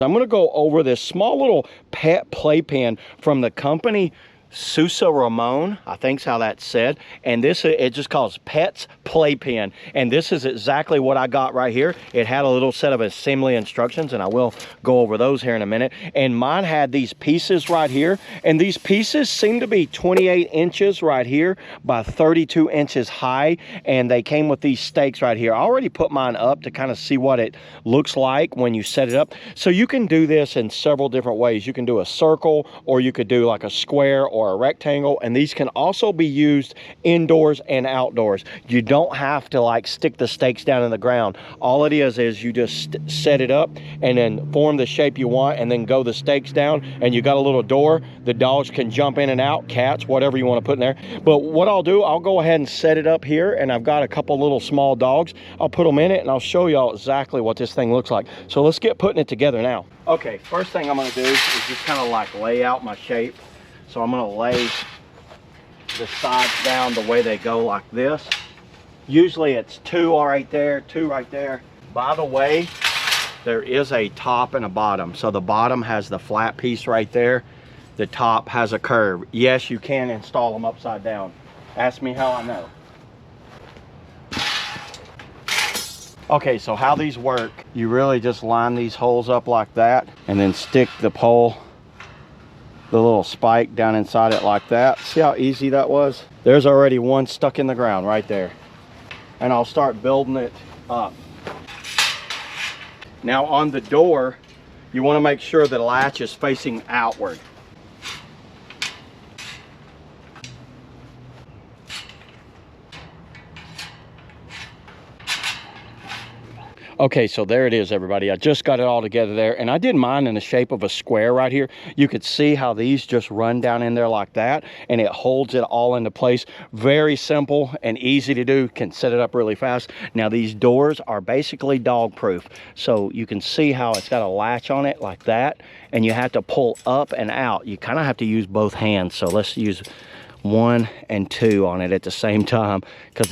I'm going to go over this small little pet playpen from the company Sousa Ramon, I think's how that's said, and this, it just calls Pets Playpen, and this is exactly what I got right here. It had a little set of assembly instructions, and I will go over those here in a minute. And mine had these pieces right here, and these pieces seem to be 28 inches right here by 32 inches high, and they came with these stakes right here. I already put mine up to kind of see what it looks like when you set it up. So you can do this in several different ways. You can do a circle, or you could do like a square or a rectangle, and these can also be used indoors and outdoors. You don't have to like stick the stakes down in the ground. All it is you just set it up and then form the shape you want, and then go the stakes down, and you got a little door. The dogs can jump in and out, cats, whatever you want to put in there. But what I'll do, I'll go ahead and set it up here, and I've got a couple little small dogs. I'll put them in it, and I'll show y'all exactly what this thing looks like. So let's get putting it together now. Okay, first thing I'm going to do is just kind of like lay out my shape. So I'm going to lay the sides down the way they go, like this. Usually it's two right there, two right there. By the way, there is a top and a bottom. So the bottom has the flat piece right there. The top has a curve. Yes, you can install them upside down. Ask me how I know. Okay, so how these work, you really just line these holes up like that, and then stick the pole, the little spike down inside it like that. See how easy that was? There's already one stuck in the ground right there. And I'll start building it up. Now on the door, you want to make sure the latch is facing outward. Okay, so there it is, everybody. I just got it all together there, and I did mine in the shape of a square right here. You could see how these just run down in there like that, and it holds it all into place. Very simple and easy to do. Can set it up really fast. Now these doors are basically dog proof, so you can see how it's got a latch on it like that, and you have to pull up and out. You kind of have to use both hands, so let's use 1 and 2 on it at the same time, because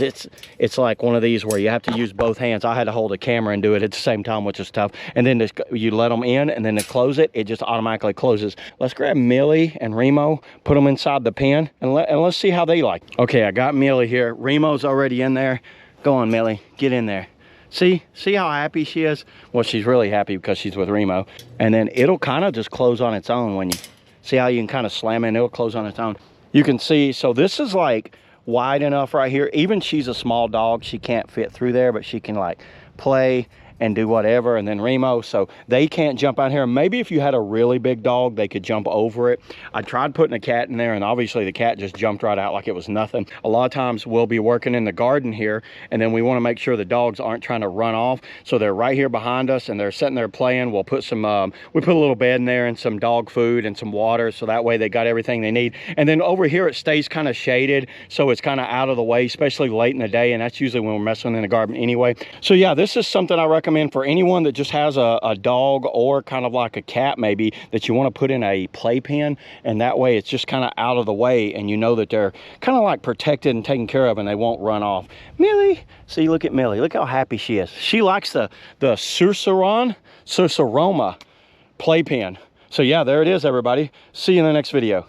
it's like one of these where you have to use both hands. I had to hold a camera and do it at the same time, which is tough. And then you let them in, and then to close it, it just automatically closes. Let's grab Millie and Remo, put them inside the pen, and let's see how they like. Okay, I got Millie here. Remo's already in there. Go on, Millie, get in there. See how happy she is? Well, she's really happy because she's with Remo. And then it'll kind of just close on its own. When you see how you can kind of slam it, it'll close on its own. You can see, so this is like wide enough right here. Even she's a small dog, she can't fit through there, but she can like play and do whatever. And then Remo, so they can't jump out here. Maybe if you had a really big dog, they could jump over it. I tried putting a cat in there, and obviously the cat just jumped right out like it was nothing. A lot of times we'll be working in the garden here, and then we want to make sure the dogs aren't trying to run off. So they're right here behind us, and they're sitting there playing. We'll put some, we put a little bed in there and some dog food and some water, so that way they got everything they need. And then over here it stays kind of shaded, so it's kind of out of the way, especially late in the day, and that's usually when we're messing in the garden anyway. So yeah, this is something I recommend for anyone that just has a dog, or kind of like a cat maybe, that you want to put in a playpen, and that way it's just kind of out of the way, and you know that they're kind of like protected and taken care of, and they won't run off. Millie, see, look at Millie, look how happy she is. She likes the Sousa Roma playpen. So yeah, there it is, everybody. See you in the next video.